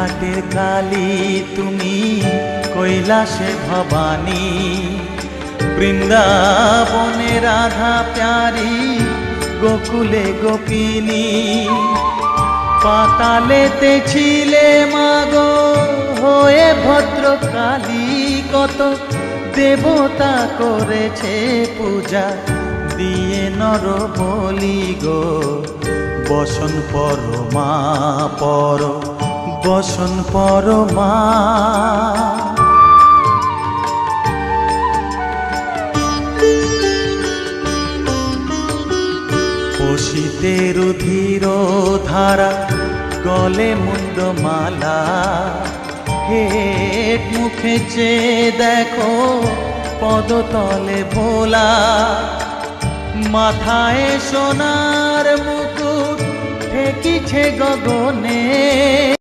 ঘাটের কালী তুমি কৈলাসে ভবানী, বৃন্দাবনে রাধা প্যারি, গোকুলে গোপিনী। পাতালেতে ছিলে মাগো হয়ে ভদ্রকালী, কত দেবতা করেছে পূজা দিয়ে নর বলি গো। বসন পরমা পর, বসন পরমা। পশিতে রুধির ধারা, গলে মুন্ডমালা, হেট মুখে চেয়ে দেখো পদতলে ভোলা। মাথায় সোনার মুকুট ঠেকিছে গগনে,